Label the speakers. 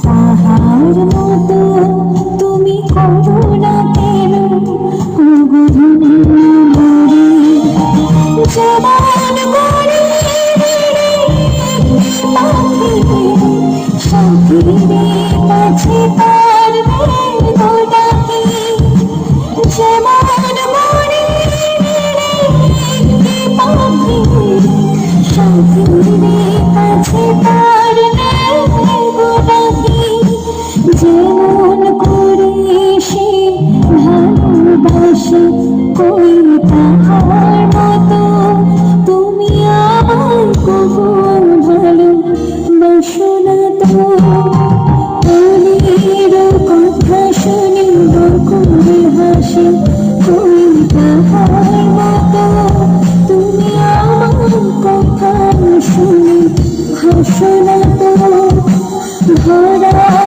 Speaker 1: তাহার মতো তুমি করুণা কেন যেমন করে সখীরে কাছে তার ডাকি যেমন করে পাখি সখীরে কাছে তার ডাকি যেমন করে সে ভালোবাসে কই তাহার মতো তুমি আমার কবু ভালোবাসো না তো মনের কথা শুনে বকুলে হাসে কই তাহার মতো তুমি আমার কথা শুনে হাসো না তো ভরা